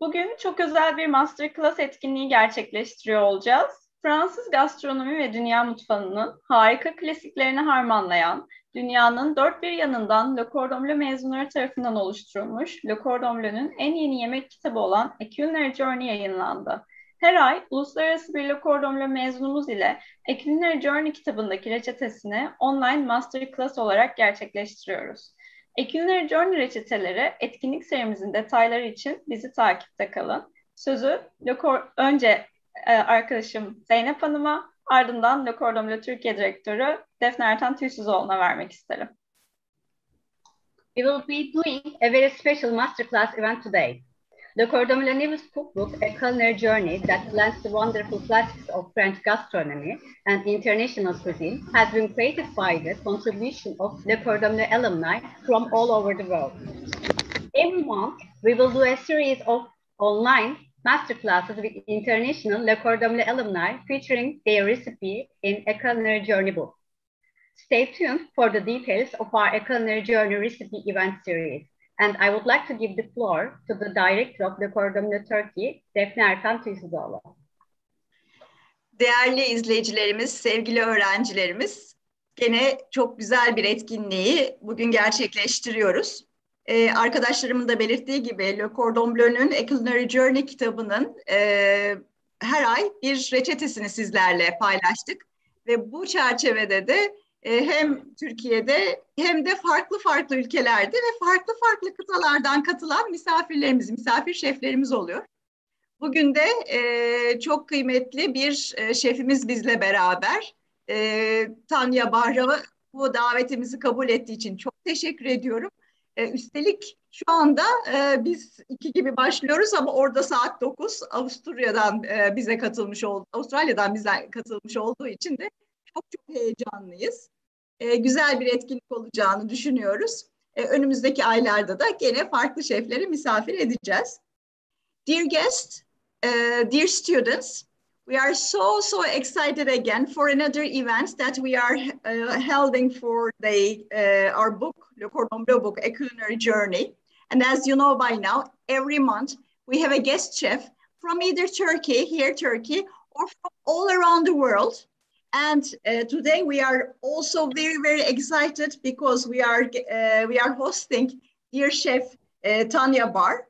Bugün çok özel bir masterclass etkinliği gerçekleştiriyor olacağız. Fransız gastronomi ve dünya mutfağının harika klasiklerini harmanlayan, dünyanın dört bir yanından Le Cordon Bleu mezunları tarafından oluşturulmuş Le Cordon Bleu'nun en yeni yemek kitabı olan A Culinary Journey yayınlandı. Her ay uluslararası bir Le Cordon Bleu mezunumuz ile A Culinary Journey kitabındaki reçetesini online masterclass olarak gerçekleştiriyoruz. Culinary Journey reçeteleri etkinlik serimizin detayları için bizi takipte kalın. Sözü önce arkadaşım Zeynep Hanım'a, ardından Le Cordon Bleu Türkiye Direktörü Defne Ertan Tüysüzoğlu'na vermek isterim. We will be doing a very special masterclass event today. Le Cordon Bleu News cookbook, A Culinary Journey that blends the wonderful classics of French gastronomy and international cuisine, has been created by the contribution of Le Cordon Bleu alumni from all over the world. Every month, we will do a series of online masterclasses with international Le Cordon Bleu alumni featuring their recipe in A Culinary Journey book. Stay tuned for the details of our A Culinary Journey recipe event series. And I would like to give the floor to the director of Le Cordon Bleu Turkey, Defne Ertan Tüysüzoğlu. Değerli izleyicilerimiz, sevgili öğrencilerimiz, gene çok güzel bir etkinliği bugün gerçekleştiriyoruz. Arkadaşlarımın da belirttiği gibi Le Cordon Bleu'nun A Culinary Journey kitabının her ay bir reçetesini sizlerle paylaştık. Ve bu çerçevede de hem Türkiye'de hem de farklı ülkelerde ve farklı kıtalardan katılan misafir şeflerimiz oluyor. Bugün de çok kıymetli bir şefimiz bizle beraber. Tawnya Bahr'a bu davetimizi kabul ettiği için çok teşekkür ediyorum. Üstelik şu anda biz 2 gibi başlıyoruz ama orada saat 9. Avustralya'dan bize katılmış olduğu için de çok heyecanlıyız. Güzel bir etkinlik olacağını düşünüyoruz. Önümüzdeki aylarda da gene farklı şefleri misafir edeceğiz. Dear guests, dear students, we are so excited again for another event that we are holding for our book, Le Cordon Bleu book, A Culinary Journey. And as you know by now, every month we have a guest chef from either Turkey, or from all around the world. And today we are also very excited because we are hosting dear chef Tawnya Bahr,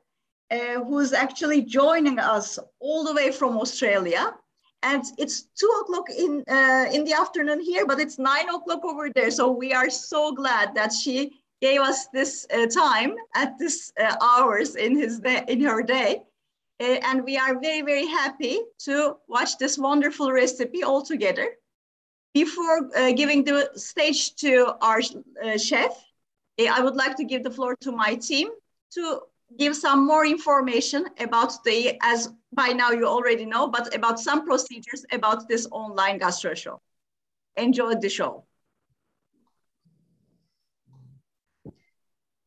who's actually joining us all the way from Australia. And it's 2:00 in the afternoon here, but it's 9:00 over there. So we are so glad that she gave us this time at this hours in her day. And we are very happy to watch this wonderful recipe all together. Before giving the stage to our chef, I would like to give the floor to my team to give some more information about as by now you already know, but about some procedures about this online gastro show. Enjoy the show.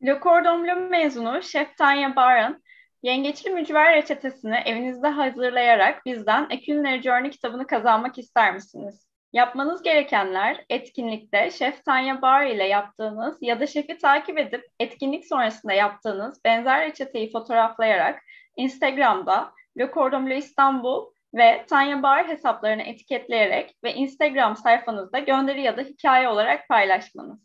Le Cordon Bleu mezunu Şef Tawnya Bahr'ın yengeçli mücver reçetesini evinizde hazırlayarak bizden A Culinary Journey kitabını kazanmak ister misiniz? Yapmanız gerekenler etkinlikte Şef Tawnya Bahr ile yaptığınız ya da şefi takip edip etkinlik sonrasında yaptığınız benzer reçeteyi fotoğraflayarak Instagram'da Le Cordon Bleu İstanbul ve Tawnya Bahr hesaplarını etiketleyerek ve Instagram sayfanızda gönderi ya da hikaye olarak paylaşmanız.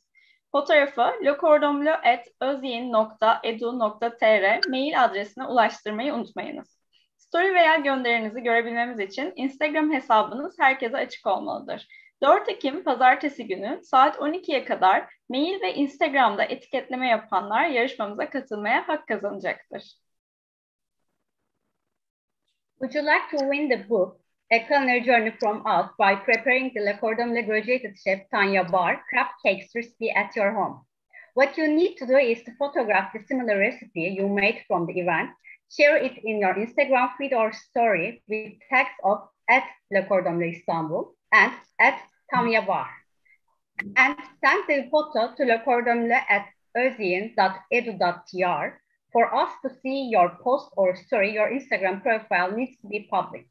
Fotoğrafı lecordonbleu@özyin.edu.tr mail adresine ulaştırmayı unutmayınız. Story veya gönderinizi görebilmemiz için Instagram hesabınız herkese açık olmalıdır. 4 Ekim Pazartesi günü saat 12'ye kadar mail ve Instagram'da etiketleme yapanlar yarışmamıza katılmaya hak kazanacaktır. Would you like to win the book, A Culinary Journey from us, by preparing the Le Cordon Bleu graduated chef Tawnya Bahr crab cakes recipe at your home? What you need to do is to photograph the similar recipe you made from the event, share it in your Instagram feed or story with tags of @LeCordonBleuIstanbul and @TawnyaBahr. And send the photo to lecordonbleu@özyin.edu.tr. For us to see your post or story, your Instagram profile needs to be public.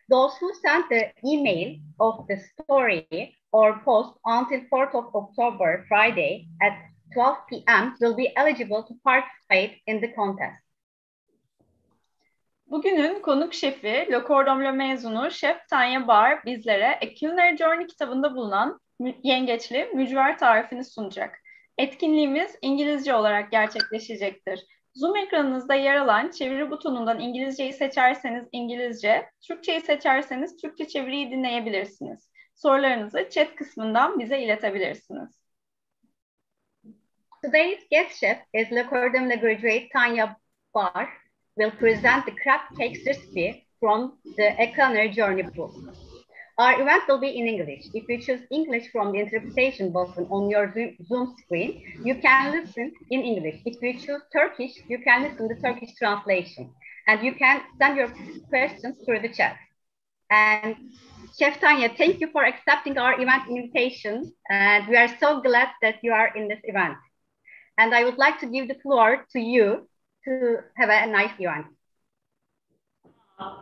Those who send the email of the story or post until 4th of October, Friday at 12 p.m. will be eligible to participate in the contest. Bugünün konuk şefi, Le Cordon Bleu mezunu Şef Tawnya Bahr bizlere A Culinary Journey kitabında bulunan yengeçli mücver tarifini sunacak. Etkinliğimiz İngilizce olarak gerçekleşecektir. Zoom ekranınızda yer alan çeviri butonundan İngilizceyi seçerseniz İngilizce, Türkçeyi seçerseniz Türkçe çeviriyi dinleyebilirsiniz. Sorularınızı chat kısmından bize iletebilirsiniz. Today's guest chef is Le Cordon Bleu graduate Tawnya Bahr will present the crab cakes recipe from the A Culinary Journey book. Our event will be in English. If you choose English from the interpretation button on your Zoom screen, you can listen in English. If you choose Turkish, you can listen to Turkish translation. And you can send your questions through the chat. And Chef Tawnya, thank you for accepting our event invitation. And we are so glad that you are in this event. And I would like to give the floor to you to have a nice event.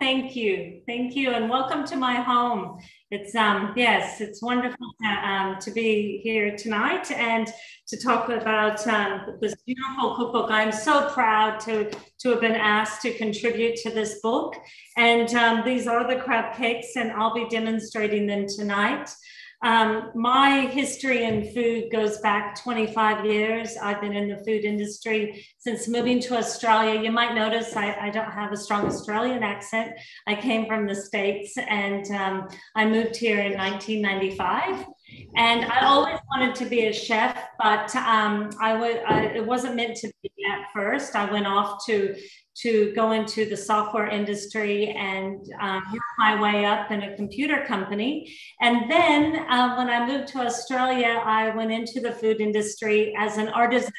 Thank you, and welcome to my home. It's yes, it's wonderful to be here tonight and to talk about this beautiful cookbook. I'm so proud to have been asked to contribute to this book, and these are the crab cakes, and I'll be demonstrating them tonight. My history in food goes back 25 years. I've been in the food industry since moving to Australia. You might notice I don't have a strong Australian accent. I came from the States, and I moved here in 1995. And I always wanted to be a chef, but it wasn't meant to be at first. I went off to go into the software industry and work my way up in a computer company. And then when I moved to Australia, I went into the food industry as an artisan,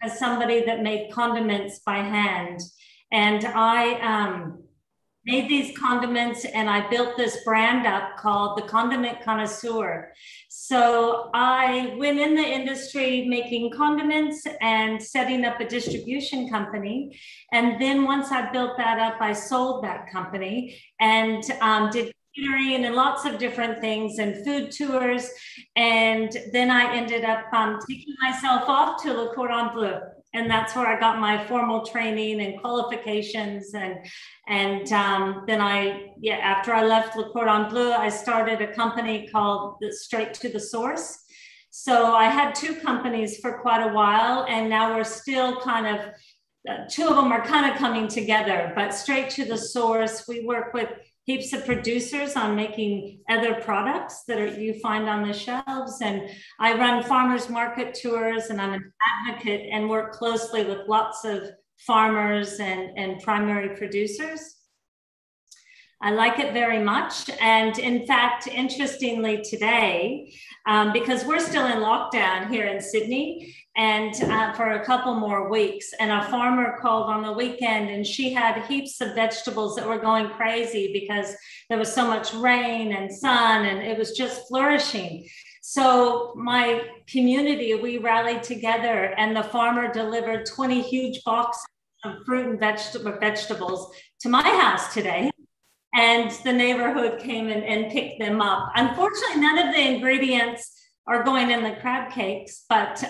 as somebody that made condiments by hand. And I made these condiments, and I built this brand up called the Condiment Connoisseur. So I went in the industry making condiments and setting up a distribution company. And then once I built that up, I sold that company and did catering and lots of different things and food tours. And then I ended up taking myself off to Le Cordon Bleu. And that's where I got my formal training and qualifications. And then after I left Le Cordon Bleu, I started a company called Straight to the Source. So I had two companies for quite a while, and now we're still kind of, two of them are kind of coming together, but Straight to the Source, we work with heaps of producers on making other products that you find on the shelves. And I run farmers market tours, and I'm an advocate and work closely with lots of farmers and primary producers. I like it very much. And in fact, interestingly today, because we're still in lockdown here in Sydney, and for a couple more weeks, and a farmer called on the weekend, and she had heaps of vegetables that were going crazy because there was so much rain and sun, and it was just flourishing. So my community, we rallied together, and the farmer delivered 20 huge boxes of fruit and vegetables to my house today. And the neighborhood came and picked them up. Unfortunately, none of the ingredients are going in the crab cakes, but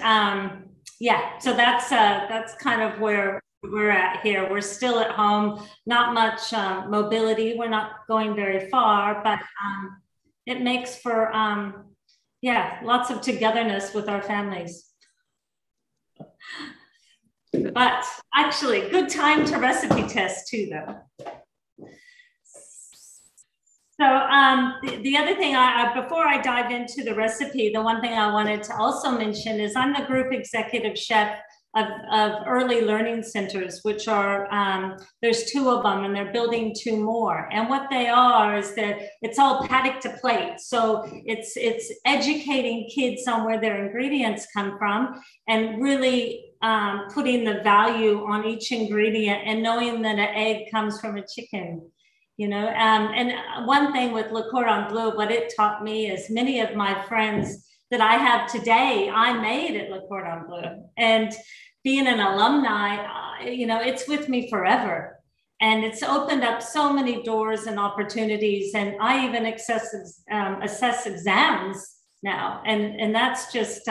yeah, so that's kind of where we're at here. We're still at home, not much mobility. We're not going very far, but it makes for, yeah, lots of togetherness with our families. But actually, good time to recipe test too, though. So the other thing, before I dive into the recipe, the one thing I wanted to also mention is I'm the group executive chef of early learning centers, which are, there's two of them, and they're building two more. And what they are is that it's all paddock to plate. So it's educating kids on where their ingredients come from, and really putting the value on each ingredient, and knowing that an egg comes from a chicken. You know, and one thing with Le Cordon Bleu, what it taught me is many of my friends that I have today, I made at Le Cordon Bleu. And being an alumni, you know, it's with me forever. And it's opened up so many doors and opportunities. And I even assess exams now. And that's just,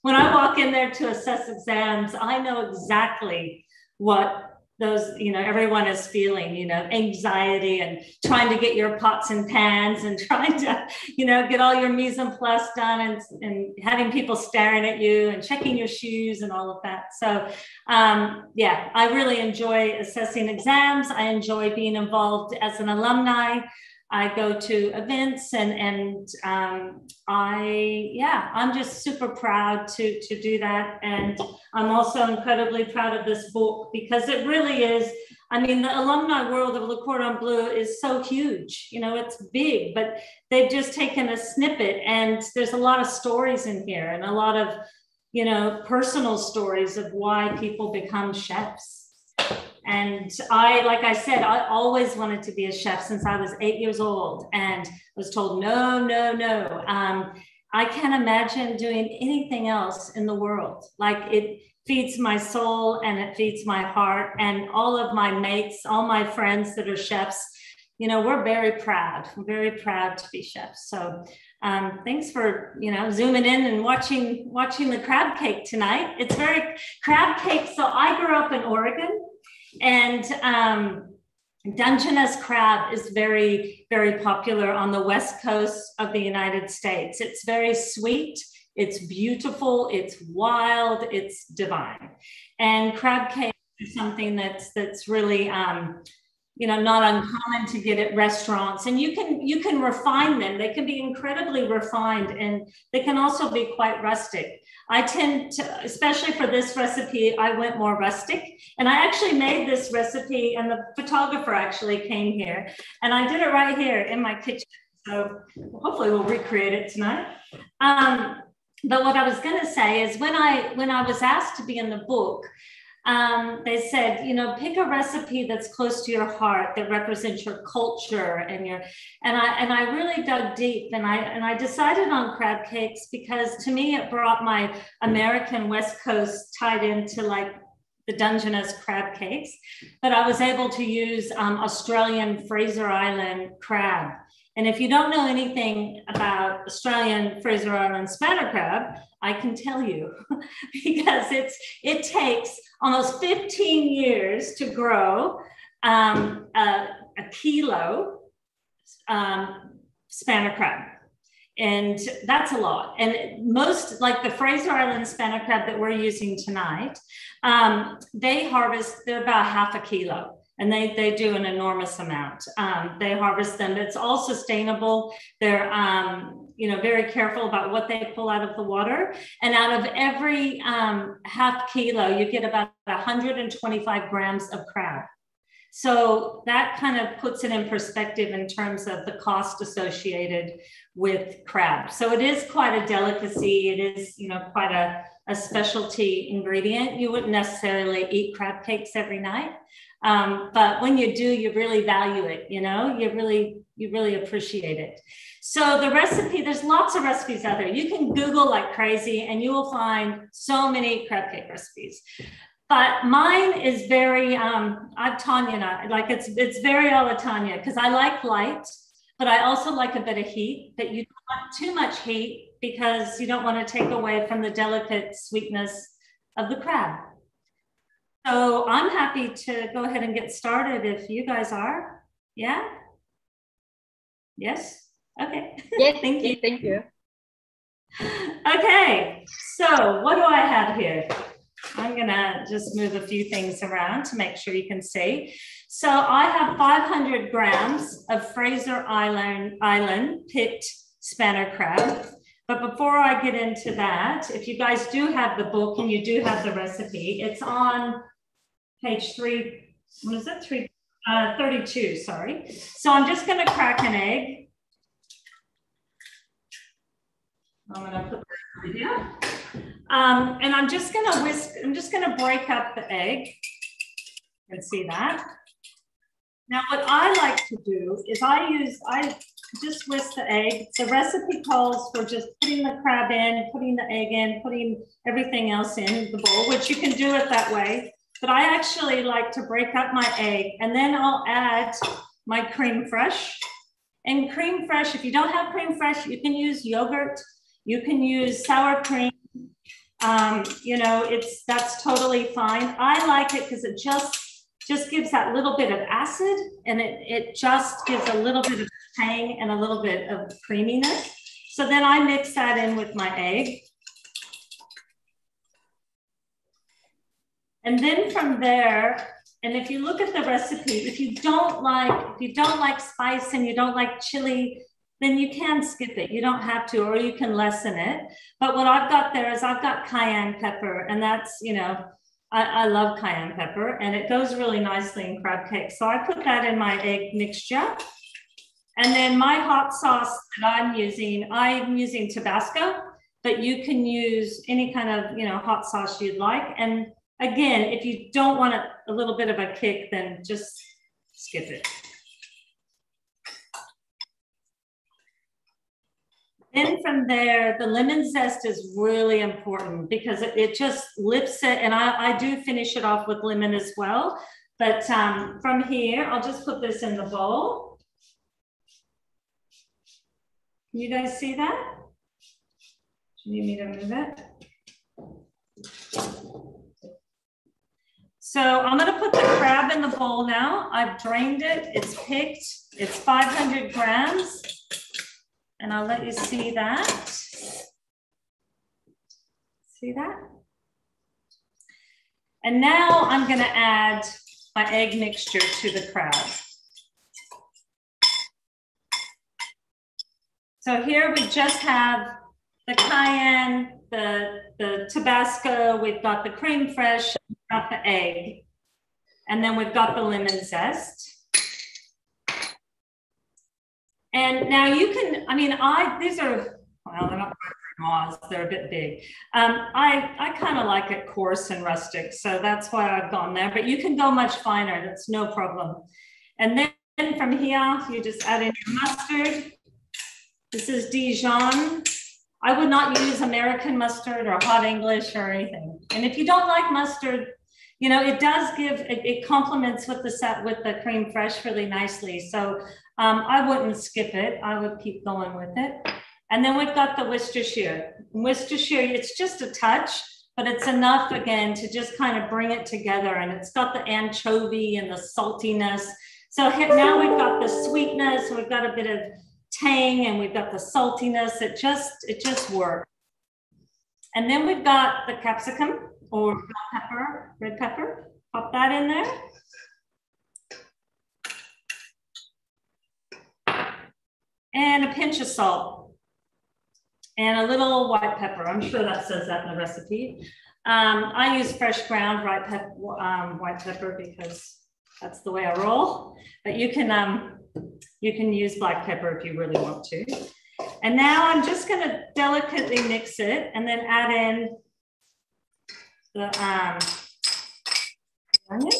when I walk in there to assess exams, I know exactly what those, you know, everyone is feeling, you know, anxiety and trying to get your pots and pans and trying to, you know, get all your mise en place done and having people staring at you and checking your shoes and all of that. So yeah, I really enjoy assessing exams. I enjoy being involved as an alumni. I go to events and I'm just super proud to do that. And I'm also incredibly proud of this book because it really is, I mean, the alumni world of Le Cordon Bleu is so huge, you know, it's big, but they've just taken a snippet and there's a lot of stories in here and a lot of, you know, personal stories of why people become chefs. And like I said, I always wanted to be a chef since I was 8 years old and was told, no, no, no. I can't imagine doing anything else in the world. Like it feeds my soul and it feeds my heart, and all of my mates, all my friends that are chefs, you know, we're very proud to be chefs. So thanks for, you know, zooming in and watching the crab cake tonight. It's very crab cake. So I grew up in Oregon. And Dungeness crab is very, very popular on the West Coast of the United States. It's very sweet, it's beautiful, it's wild, it's divine. And crab cake is something that's really, you know, not uncommon to get at restaurants. And you can refine them. They can be incredibly refined and they can also be quite rustic. I tend to, especially for this recipe, I went more rustic. And I actually made this recipe and the photographer actually came here and I did it right here in my kitchen. So hopefully we'll recreate it tonight. But what I was gonna say is when I was asked to be in the book, they said, you know, pick a recipe that's close to your heart, that represents your culture and I really dug deep and I decided on crab cakes because to me it brought my American West Coast tied into like the Dungeness crab cakes, but I was able to use Australian Fraser Island crab. And if you don't know anything about Australian Fraser Island spanner crab, I can tell you because it takes almost 15 years to grow a kilo spanner crab. And that's a lot. And most, like the Fraser Island spanner crab that we're using tonight, they're about half a kilo. And they do an enormous amount. They harvest them. It's all sustainable. They're you know, very careful about what they pull out of the water. And out of every half kilo, you get about 125 grams of crab. So that kind of puts it in perspective in terms of the cost associated with crab. So it is quite a delicacy. It is, you know, quite a specialty ingredient. You wouldn't necessarily eat crab cakes every night. But when you do, you really value it, you know, you really appreciate it. So the recipe, there's lots of recipes out there. You can Google like crazy and you will find so many crab cake recipes. But mine is very, I've Tawnya, like it's very a la Tawnya because I like light, but I also like a bit of heat, but you don't want too much heat because you don't want to take away from the delicate sweetness of the crab. So I'm happy to go ahead and get started if you guys are. Yeah? Yes? Okay. Yes, Thank you. yes, thank you. Okay, so what do I have here? I'm gonna just move a few things around to make sure you can see. So I have 500 grams of Fraser Island picked spanner crab. But before I get into that, if you guys do have the book and you do have the recipe, it's on page 32, sorry. So I'm just gonna crack an egg. I'm gonna put that here. And I'm just gonna break up the egg. You can see that. Now what I like to do is I just whisk the egg. The recipe calls for just putting the crab in, putting the egg in, putting everything else in the bowl, which you can do it that way. But I actually like to break up my egg and then I'll add my creme fraiche. And creme fraiche, if you don't have creme fraiche, you can use yogurt, you can use sour cream. You know, that's totally fine. I like it because it just just gives that little bit of acid, and it just gives a little bit of tang and a little bit of creaminess. So then I mix that in with my egg. And then from there, and if you look at the recipe, if you don't like spice and you don't like chili, then you can skip it. You don't have to, or you can lessen it. But what I've got there is I've got cayenne pepper, and that's, you know, I love cayenne pepper, and it goes really nicely in crab cake. So I put that in my egg mixture. And then my hot sauce that I'm using Tabasco, but you can use any kind of, you know, hot sauce you'd like. And again, if you don't want a little bit of a kick, then just skip it. Then from there, the lemon zest is really important because it just lifts it. And I do finish it off with lemon as well. But from here, I'll just put this in the bowl. Can you guys see that? Do you need me to move it? So I'm going to put the crab in the bowl now. I've drained it. It's picked. It's 500 grams. And I'll let you see that. See that? And now I'm going to add my egg mixture to the crab. So here we just have the cayenne, the Tabasco, we've got the creme fraiche, we've got the egg, and then we've got the lemon zest. And now you can, I mean, these are, well, they're not very they're a bit big. I kind of like it coarse and rustic, so that's why I've gone there, but you can go much finer, that's no problem. And then from here, you just add in your mustard. This is Dijon. I would not use American mustard or hot English or anything. And if you don't like mustard, you know, it does give, it complements with the creme fraiche really nicely. So I wouldn't skip it. I would keep going with it. And then we've got the Worcestershire. Worcestershire, it's just a touch, but it's enough again to just kind of bring it together. And it's got the anchovy and the saltiness. So now we've got the sweetness, we've got a bit of tang, and we've got the saltiness. It just works. And then we've got the capsicum or red pepper. Pop that in there. And a pinch of salt and a little white pepper. I'm sure that says that in the recipe. I use fresh ground white pepper because that's the way I roll. But you can use black pepper if you really want to. And now I'm just going to delicately mix it and then add in the onion.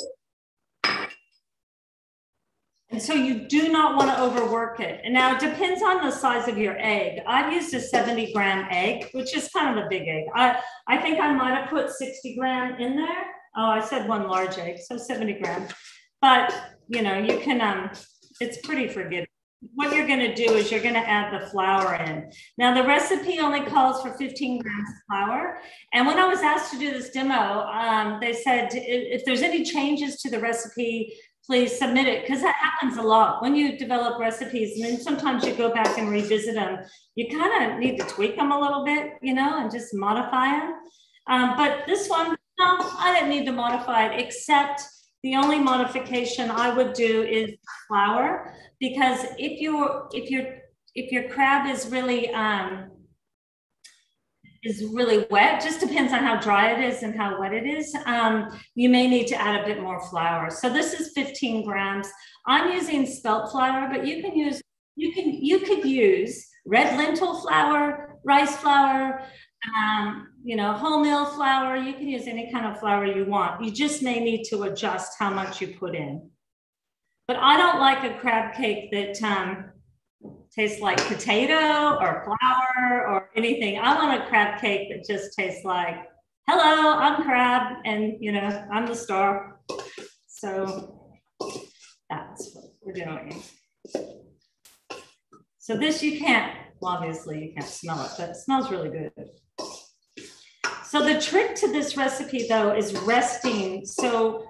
And so you do not want to overwork it. And now it depends on the size of your egg. I've used a 70-gram egg, which is kind of a big egg. I think I might have put 60 gram in there. Oh, I said one large egg, so 70 grams. But, you know, you can, it's pretty forgiving. What you're going to do is you're going to add the flour in. Now, the recipe only calls for 15 grams of flour. And when I was asked to do this demo, they said, if there's any changes to the recipe, please submit it, because that happens a lot. When you develop recipes, and then sometimes you go back and revisit them, you kind of need to tweak them a little bit, you know, and just modify them. But this one, no, I didn't need to modify it, except the only modification I would do is flour, because if your crab is really wet, just depends on how dry it is and how wet it is, you may need to add a bit more flour. So this is 15 grams. I'm using spelt flour, but you could use red lentil flour, rice flour, you know, wholemeal flour. You can use any kind of flour you want. You just may need to adjust how much you put in. But I don't like a crab cake that tastes like potato or flour or anything. I want a crab cake that just tastes like, hello, I'm crab, and you know, I'm the star. So that's what we're doing. So this you can't, well, obviously you can't smell it, but it smells really good. So the trick to this recipe though is resting. So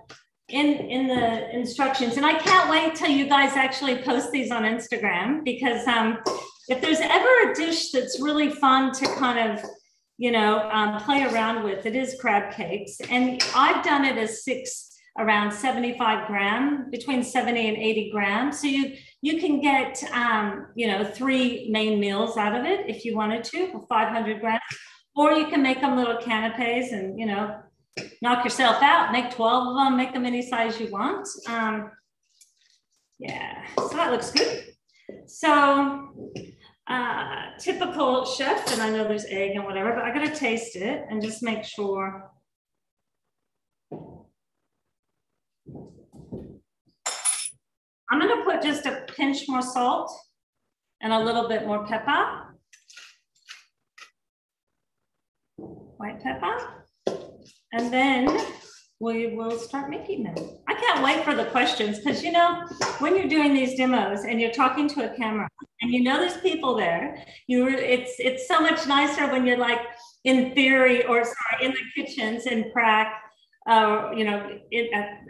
in the instructions, and I can't wait till you guys actually post these on Instagram, because if there's ever a dish that's really fun to kind of, you know, play around with, it is crab cakes. And I've done it as 6 around 75 grams, between 70 and 80 grams. So you can get, you know, 3 main meals out of it if you wanted to, for 500 grams, or you can make them little canapes and, you know, knock yourself out, make 12 of them, make them any size you want. Yeah, so that looks good. So typical chef, and I know there's egg and whatever, but I gotta taste it and just make sure. I'm gonna put just a pinch more salt and a little bit more pepper. White pepper. And then we will start making them. I can't wait for the questions, because, you know, when you're doing these demos and you're talking to a camera and you know there's people there, it's so much nicer when you're like in theory, or sorry, in the kitchens in Prague, you know,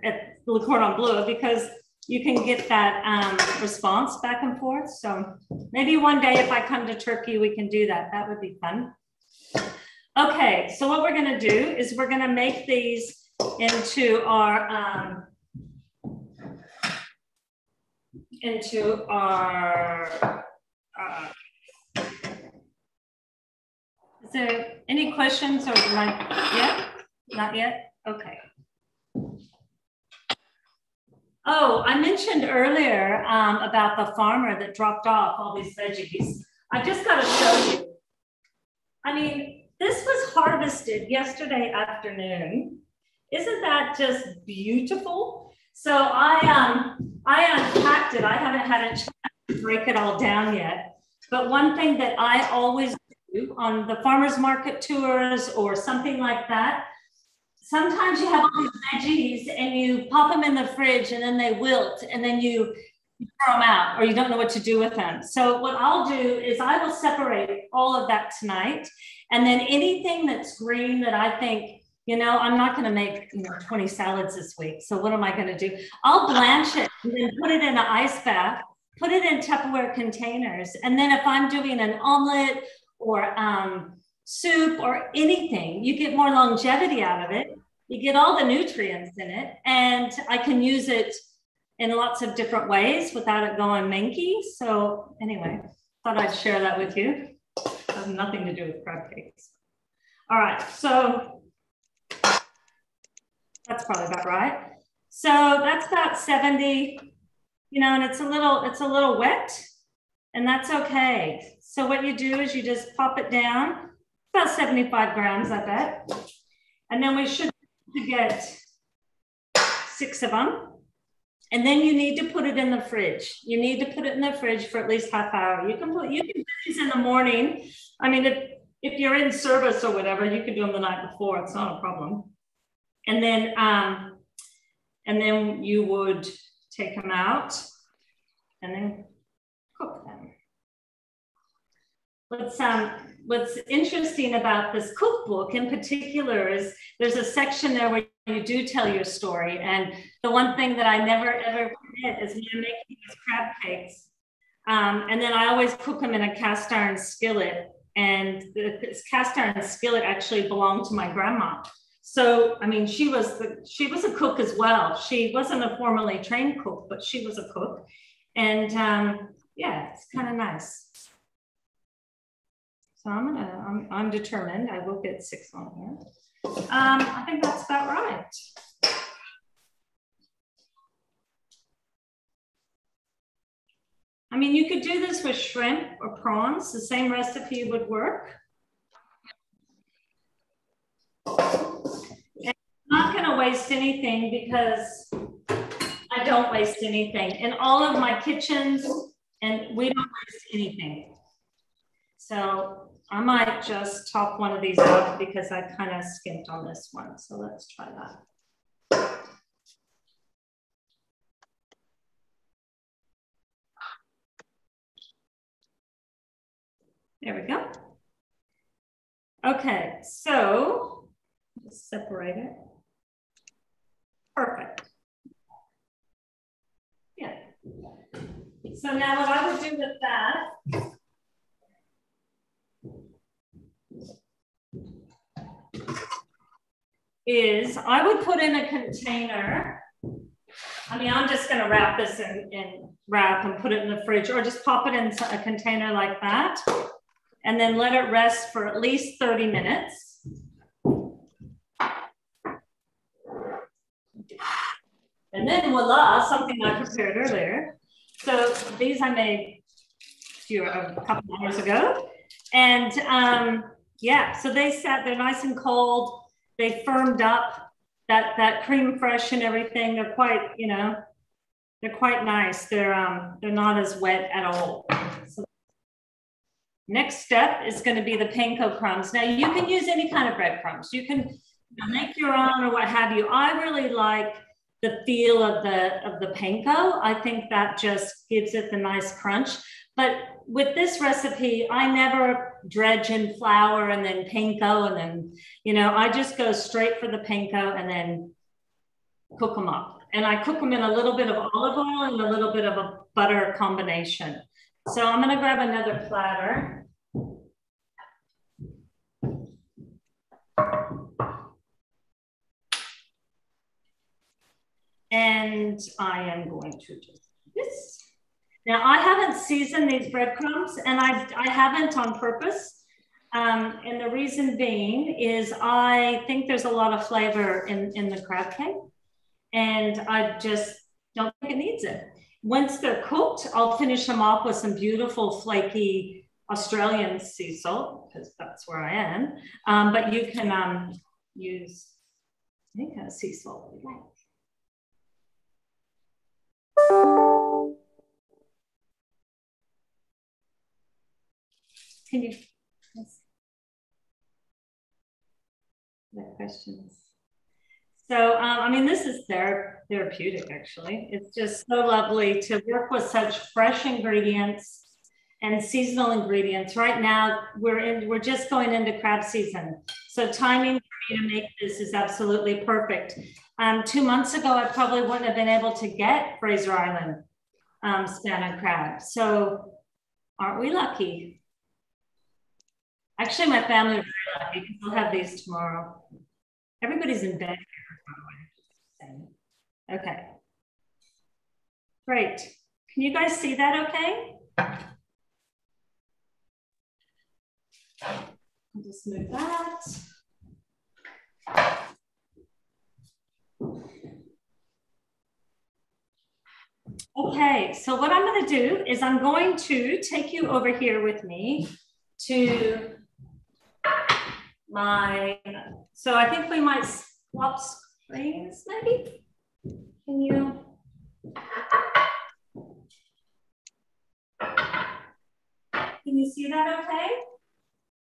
at Le Cordon Bleu, because you can get that response back and forth. So maybe one day if I come to Turkey, we can do that. That would be fun. Okay, so what we're gonna do is we're gonna make these into our is there any questions or like, yeah? Not yet? Okay. Oh, I mentioned earlier about the farmer that dropped off all these veggies. I just got to show you. I mean, this was harvested yesterday afternoon. Isn't that just beautiful? So I unpacked it. I haven't had a chance to break it all down yet. But one thing that I always do on the farmers market tours or something like that, sometimes you have all these veggies and you pop them in the fridge and then they wilt and then you throw them out, or you don't know what to do with them. So what I'll do is I will separate all of that tonight. And then anything that's green that I think, you know, I'm not going to make, you know, 20 salads this week. So what am I going to do? I'll blanch it and then put it in an ice bath, put it in Tupperware containers. And then if I'm doing an omelet or soup or anything, you get more longevity out of it. You get all the nutrients in it, and I can use it in lots of different ways without it going manky. So anyway, thought I'd share that with you. It has nothing to do with crab cakes. All right, so that's probably about right. So that's about 70, you know, and it's a little wet, and that's okay. So what you do is you just pop it down, about 75 grams, I bet. And then we should get 6 of them. And then you need to put it in the fridge. You need to put it in the fridge for at least half hour. You can do these in the morning. I mean, if you're in service or whatever, you can do them the night before. It's not a problem. And then you would take them out and then cook them. What's interesting about this cookbook in particular is there's a section there where you do tell your story. And the one thing that I never ever forget is when I'm making these crab cakes. And then I always cook them in a cast iron skillet. And this cast iron skillet actually belonged to my grandma. So, I mean, she was a cook as well. She wasn't a formally trained cook, but she was a cook. And yeah, it's kind of nice. So I'm determined. I will get 6 on here. I think that's about right. I mean, you could do this with shrimp or prawns. The same recipe would work. And I'm not going to waste anything because I don't waste anything. In all of my kitchens, and we don't waste anything. So I might just top one of these out because I kind of skimped on this one. So let's try that. There we go. Okay, so just separate it. Perfect. So now what I would do with that is I would put in a container. I mean, I'm just going to wrap this in wrap and put it in the fridge, or just pop it in a container like that, and then let it rest for at least 30 minutes. And then voila, something I prepared earlier. So these I made a couple of hours ago. And yeah, so they're nice and cold. They firmed up. That cream fresh and everything. They're quite, you know, they're quite nice. They're not as wet at all. So next step is going to be the Panko crumbs. Now you can use any kind of breadcrumbs. You can make your own or what have you. I really like the feel of the Panko. I think that just gives it the nice crunch. But with this recipe, I never dredge in flour and then Panko and then, you know, I just go straight for the Panko and then cook them up. And I cook them in a little bit of olive oil and a little bit of a butter combination. So I'm going to grab another platter. And I am going to just do this. Now, I haven't seasoned these breadcrumbs, and I haven't on purpose. And the reason being is I think there's a lot of flavor in the crab cake, and I just don't think it needs it. Once they're cooked, I'll finish them off with some beautiful flaky Australian sea salt, because that's where I am. But you can use any kind of sea salt you like. Can you questions? So, I mean, this is therapeutic, actually. It's just so lovely to work with such fresh ingredients and seasonal ingredients. Right now, we're just going into crab season. So timing for me to make this is absolutely perfect. 2 months ago, I probably wouldn't have been able to get Fraser Island spanned crab. So aren't we lucky? Actually, my family are very lucky because we'll have these tomorrow. Everybody's in bed here, by the way. Okay. Great. Can you guys see that okay? I'll just move that. Okay, so what I'm going to do is I'm going to take you over here with me to so I think we might swap screens maybe. Can you see that okay?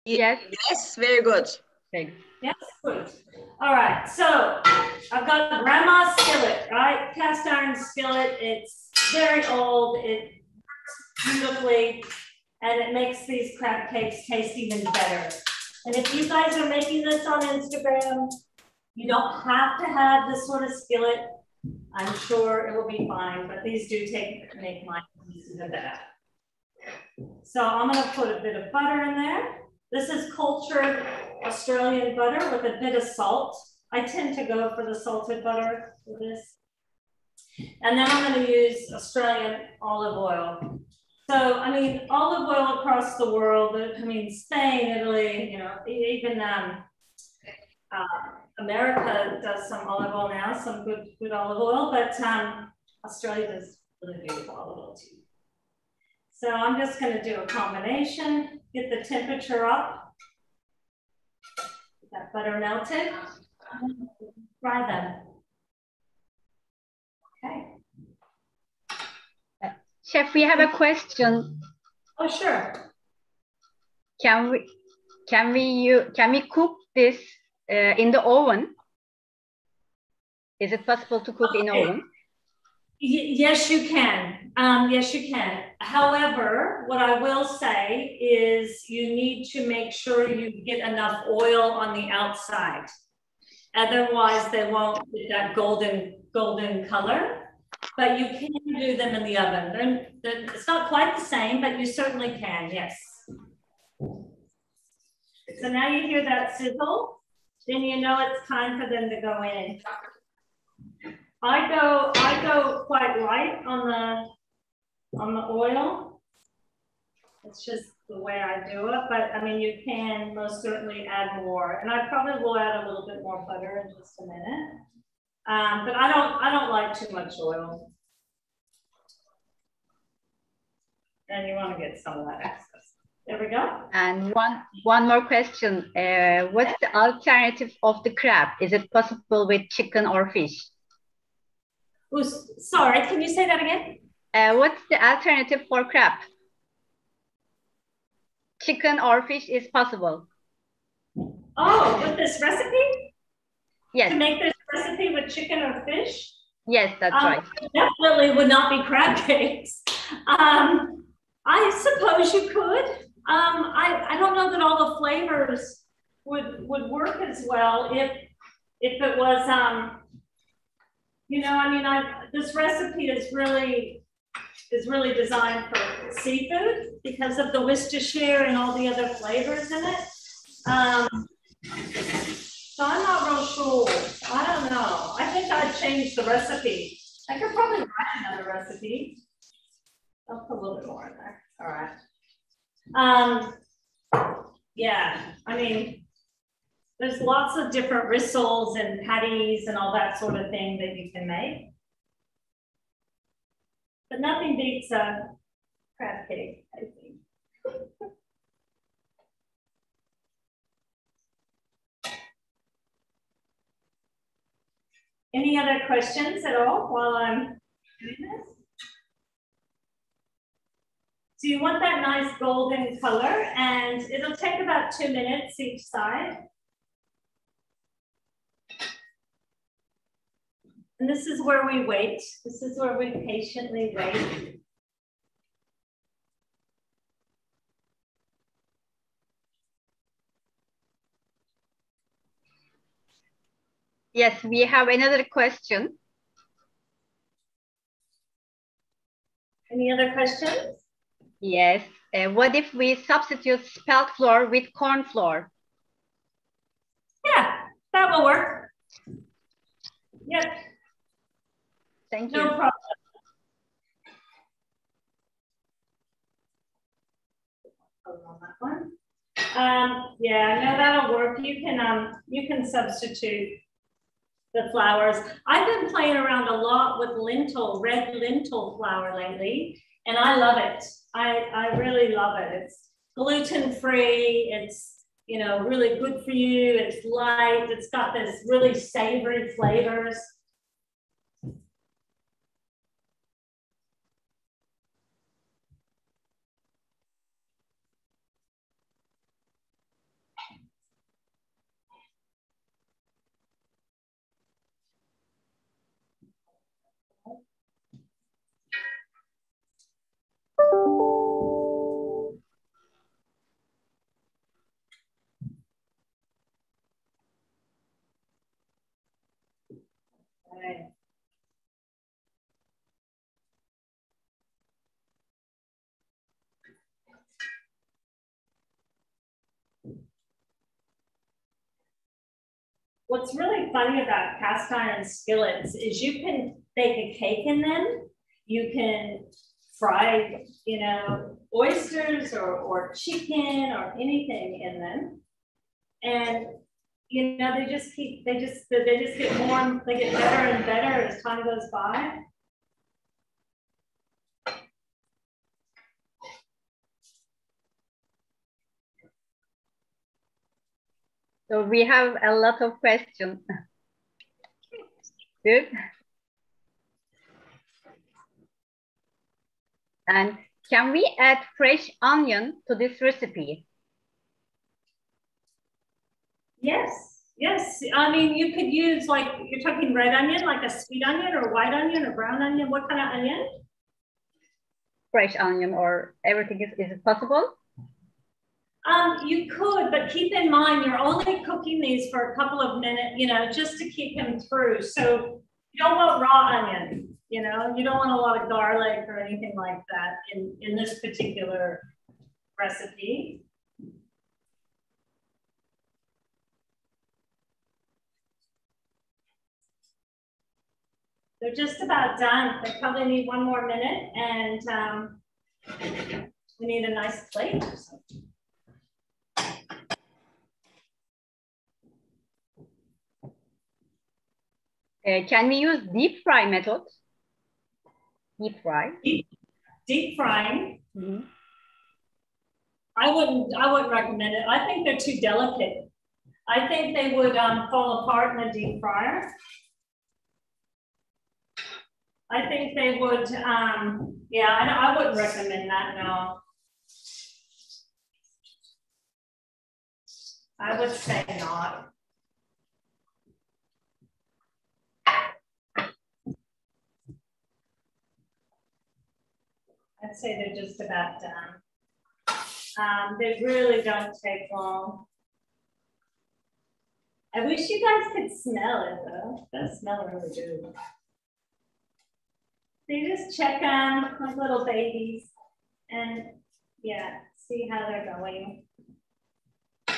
Yes. Yes, very good. Thanks. Yes, good. All right, so I've got a grandma's skillet, right? Cast iron skillet. It's very old. It works beautifully, and it makes these crab cakes taste even better. And if you guys are making this on Instagram, you don't have to have this sort of skillet. I'm sure it will be fine, but these do make mine even better. So I'm going to put a bit of butter in there. This is cultured Australian butter with a bit of salt. I tend to go for the salted butter for this. And then I'm going to use Australian olive oil. So, I mean, olive oil across the world, I mean, Spain, Italy, you know, even America does some olive oil now, some good olive oil, but Australia does really beautiful olive oil too. So I'm just going to do a combination, get the temperature up, get that butter melted, fry them. Okay. Chef, we have a question. Oh, sure. Can we cook this in the oven? Is it possible to cook in oven? Yes, you can. Yes, you can. However, what I will say is you need to make sure you get enough oil on the outside. Otherwise, they won't get that golden color. but you can do them in the oven. It's not quite the same, but you certainly can, yes. So now you hear that sizzle, then you know it's time for them to go in. I go quite light on the oil. It's just the way I do it, but I mean, you can most certainly add more, and I probably will add a little bit more butter in just a minute. But I don't like too much oil. And you want to get some of that excess. There we go. And one more question. What's the alternative of the crab? Is it possible with chicken or fish? Oh, sorry, can you say that again? What's the alternative for crab? Chicken or fish is possible. Oh, with this recipe? Yes. To make this recipe with chicken or fish? Yes, that's right. Definitely would not be crab cakes. I suppose you could. I don't know that all the flavors would work as well if it was you know, I mean, this recipe is really designed for seafood because of the Worcestershire and all the other flavors in it. So I'm not real sure. I don't know. I think I'd change the recipe. I could probably write another recipe. I'll put a little bit more in there. All right. Yeah, I mean, there's lots of different rissoles and patties and all that sort of thing that you can make. But nothing beats a crab cake, I think. Any other questions at all while I'm doing this? So you want that nice golden color, and it'll take about 2 minutes each side. And this is where we wait. This is where we patiently wait. Yes, we have another question. Any other questions? Yes. What if we substitute spelt flour with corn flour? Yeah, that will work. Yep. Thank you. No problem. On that one. Yeah, no, that'll work. You can substitute the flours. I've been playing around a lot with red lentil flour lately, and I love it. I really love it. It's gluten-free. It's, you know, really good for you. It's light. It's got this really savory flavors. Okay. What's really funny about cast iron skillets is you can bake a cake in them. You can fry, you know, oysters or chicken or anything in them. And, you know, they just get warm, they get better and better as time goes by. So we have a lot of questions. Good. And can we add fresh onion to this recipe? Yes, yes. I mean, you could use, like, you're talking red onion, like a sweet onion or white onion or brown onion. What kind of onion? Fresh onion, or everything is it possible? You could, but keep in mind, you're only cooking these for a couple of minutes, you know, just to keep them through. So You don't want raw onion, you know, you don't want a lot of garlic or anything like that in this particular recipe. They're just about done. They probably need one more minute, and we need a nice plate. Can we use deep fry method? Deep fry. Deep frying. Mm-hmm. I wouldn't recommend it. I think they're too delicate. I think they would fall apart in a deep fryer. I think they would, yeah, I wouldn't recommend that, no. I would say not. I'd say they're just about done. They really don't take long. I wish you guys could smell it though. They smell really good. So you just check them like little babies and yeah, see how they're going. I'm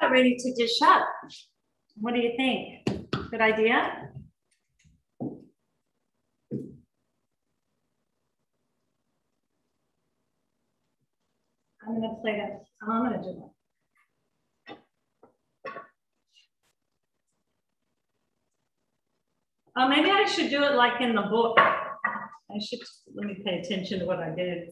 about ready to dish up. What do you think? Good idea? I'm gonna play that. I'm gonna do that. Oh, maybe I should do it like in the book. I should, let me pay attention to what I did.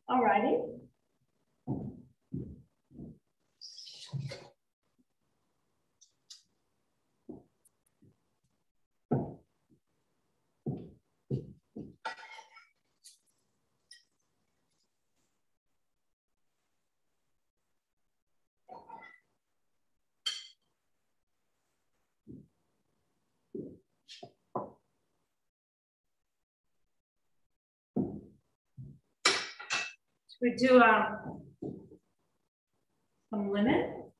All righty. We do some lemon.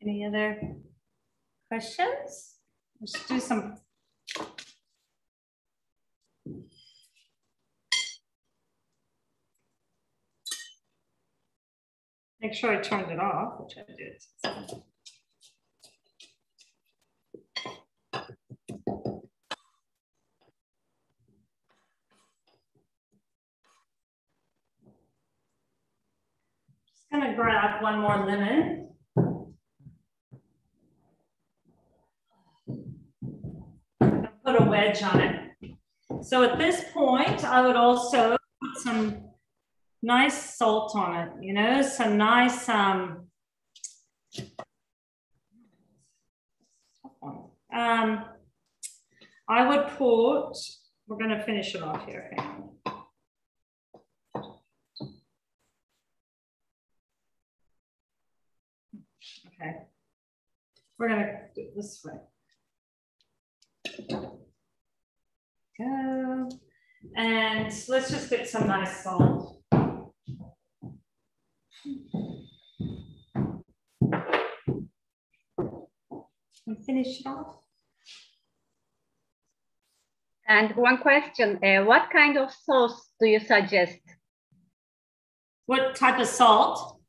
Any other questions? Let's do some. Make sure I turned it off, which I did. Just gonna grab one more lemon. Put a wedge on it. So at this point, I would also put some nice salt on it, you know, some nice, I would put, we're going to finish it off here. Okay. We're going to do it this way. Go. And let's just get some nice salt. And finish it off. And one question, what kind of sauce do you suggest? What type of salt?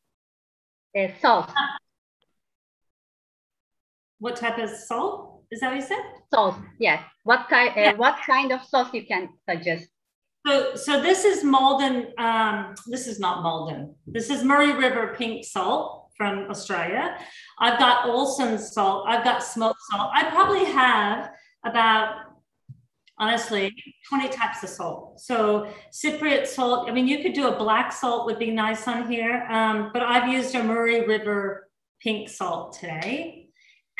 Sauce. What type of salt? Is that what you said? Sauce, yes. What kind of sauce you can suggest? So this is Malden, this is not Malden. This is Murray River pink salt from Australia. I've got Olsen's salt, I've got smoked salt. I probably have about, honestly, 20 types of salt. So Cypriot salt, I mean, you could do a black salt would be nice on here, but I've used a Murray River pink salt today.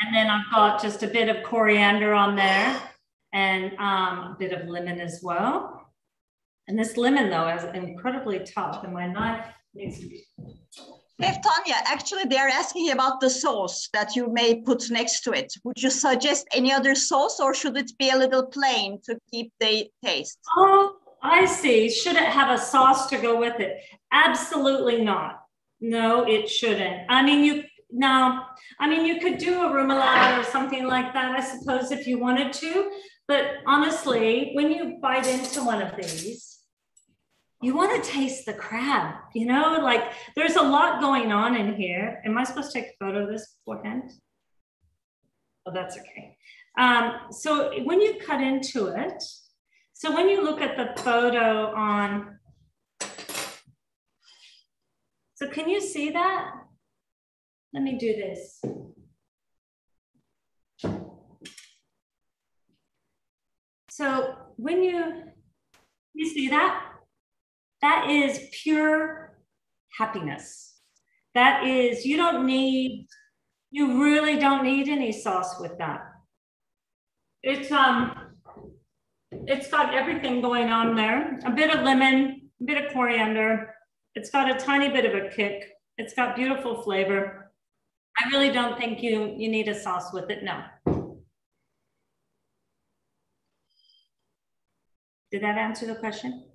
And then I've got just a bit of coriander on there and a bit of lemon as well. And this lemon though is incredibly tough and my knife needs to be Chef Tawnya, actually they're asking about the sauce that you may put next to it. Would you suggest any other sauce or should it be a little plain to keep the taste? Oh, I see. Should it have a sauce to go with it? Absolutely not. No, it shouldn't. I mean, you could do a remoulade or something like that, I suppose, if you wanted to. But honestly, when you bite into one of these, you want to taste the crab, you know, like there's a lot going on in here. Am I supposed to take a photo of this beforehand? Oh, that's okay. So when you cut into it, so when you look at the photo on, so can you see that? Let me do this. So when you see that? That is pure happiness. That is, you really don't need any sauce with that. It's got everything going on there. A bit of lemon, a bit of coriander. It's got a tiny bit of a kick. It's got beautiful flavor. I really don't think you need a sauce with it, no. Did that answer the question?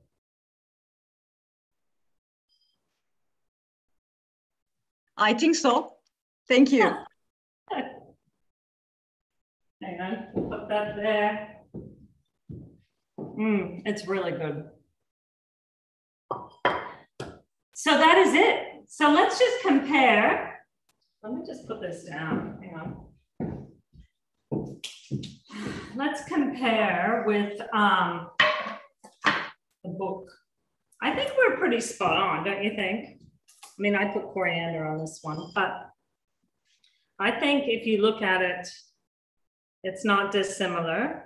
I think so. Thank you. Hang on, we'll put that there. It's really good. So that is it. So let's just compare. Let me just put this down. Hang on. Let's compare with the book. I think we're pretty spot on, don't you think? I mean, I put coriander on this one, but I think if you look at it, it's not dissimilar.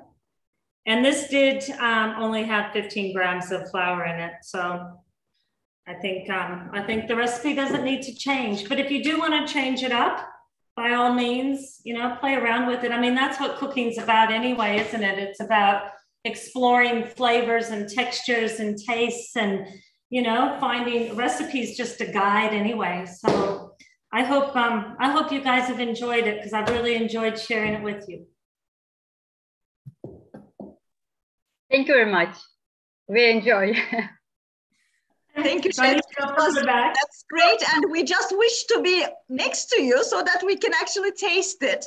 And this did only have 15 grams of flour in it. So I think the recipe doesn't need to change. But if you do want to change it up, by all means, you know, play around with it. I mean, that's what cooking's about anyway, isn't it? It's about exploring flavors and textures and tastes and, you know, finding recipes just a guide anyway. So I hope you guys have enjoyed it because I've really enjoyed sharing it with you. Thank you very much. We enjoy. Thank you, Chef. That's great. And we just wish to be next to you so that we can actually taste it.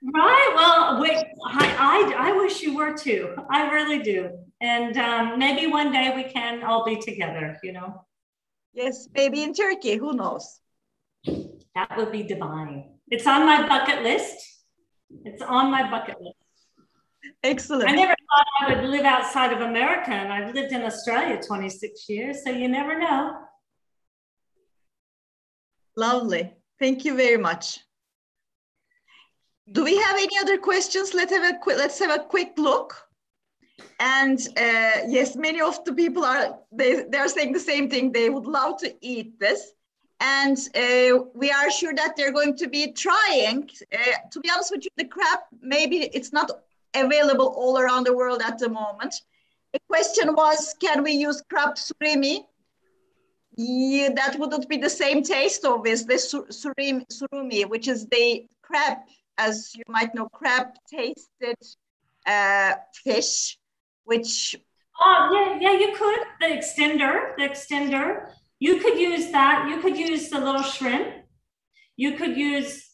Right. Well, I wish you were too. I really do. And maybe one day we can all be together, you know. Yes, maybe in Turkey. Who knows? That would be divine. It's on my bucket list. It's on my bucket list. Excellent. I never thought I would live outside of America, and I've lived in Australia 26 years, so you never know. Lovely. Thank you very much. Do we have any other questions? Let's have a quick look. And yes, many of the people they're saying the same thing. They would love to eat this. And we are sure that they're going to be trying. To be honest with you, the crab, maybe it's not available all around the world at the moment. The question was, can we use crab surimi? Yeah, that wouldn't be the same taste, obviously. Surimi, which is the crab, as you might know, crab tasted fish, which... Oh, yeah, you could. The extender. You could use that. You could use the little shrimp. You could use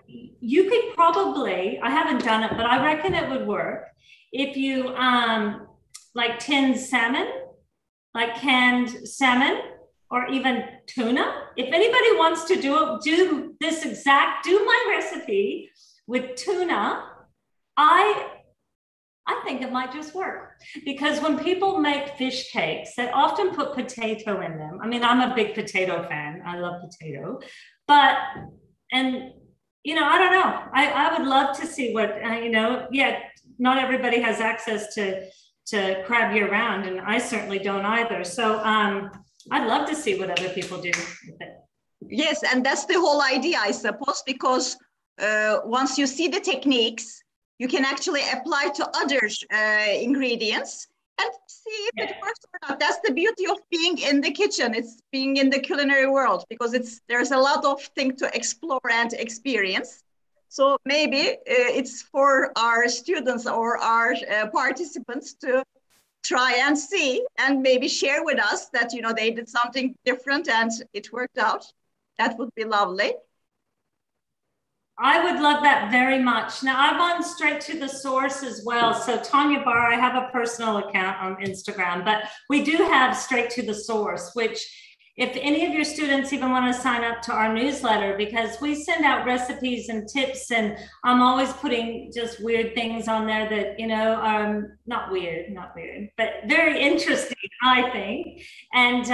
you could probably, I haven't done it, but I reckon it would work if you like tinned salmon, like canned salmon, or even tuna. If anybody wants to do my recipe with tuna, I think it might just work, because when people make fish cakes, they often put potato in them. I mean, I'm a big potato fan. I love potato, and you know, I don't know. I would love to see what, you know, yeah, not everybody has access to crab year round, and I certainly don't either. So I'd love to see what other people do with it. Yes, and that's the whole idea, I suppose, because once you see the techniques, you can actually apply to other ingredients and see if it works or not. That's the beauty of being in the kitchen. It's being in the culinary world, because there's a lot of things to explore and experience. So maybe it's for our students or our participants to try and see, and maybe share with us that, you know, they did something different and it worked out. That would be lovely. I would love that very much. Now, I'm on Straight to the Source as well. So Tawnya Bahr, I have a personal account on Instagram, but we do have Straight to the Source, which if any of your students even want to sign up to our newsletter, because we send out recipes and tips, and I'm always putting just weird things on there that, you know, not weird, but very interesting, I think. And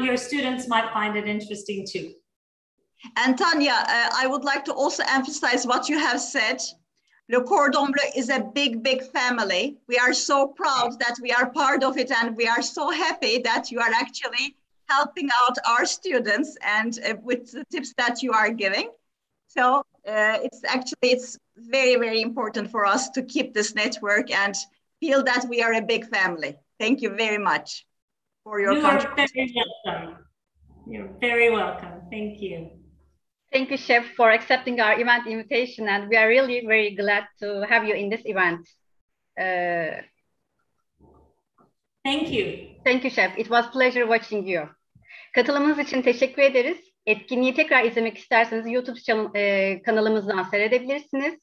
your students might find it interesting too. And Tawnya, I would like to also emphasize what you have said. Le Cordon Bleu is a big, big family. We are so proud that we are part of it, and we are so happy that you are actually helping out our students and with the tips that you are giving. So it's very, very important for us to keep this network and feel that we are a big family. Thank you very much for your contribution. You are very welcome. You're very welcome. Thank you. Thank you, Chef, for accepting our event invitation, and we are really very glad to have you in this event. Thank you. Thank you, Chef. It was a pleasure watching you. Katılımınız için teşekkür ederiz. Etkinliği tekrar izlemek isterseniz YouTube kanalımızdan seyredebilirsiniz.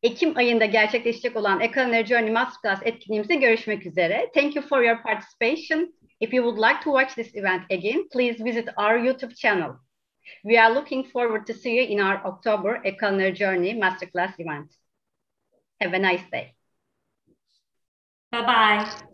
Ekim ayında gerçekleşecek olan A Culinary Journey Masterclass etkinliğimizde görüşmek üzere. Thank you for your participation. If you would like to watch this event again, please visit our YouTube channel. We are looking forward to see you in our October A Culinary Journey Masterclass event. Have a nice day. Bye-bye.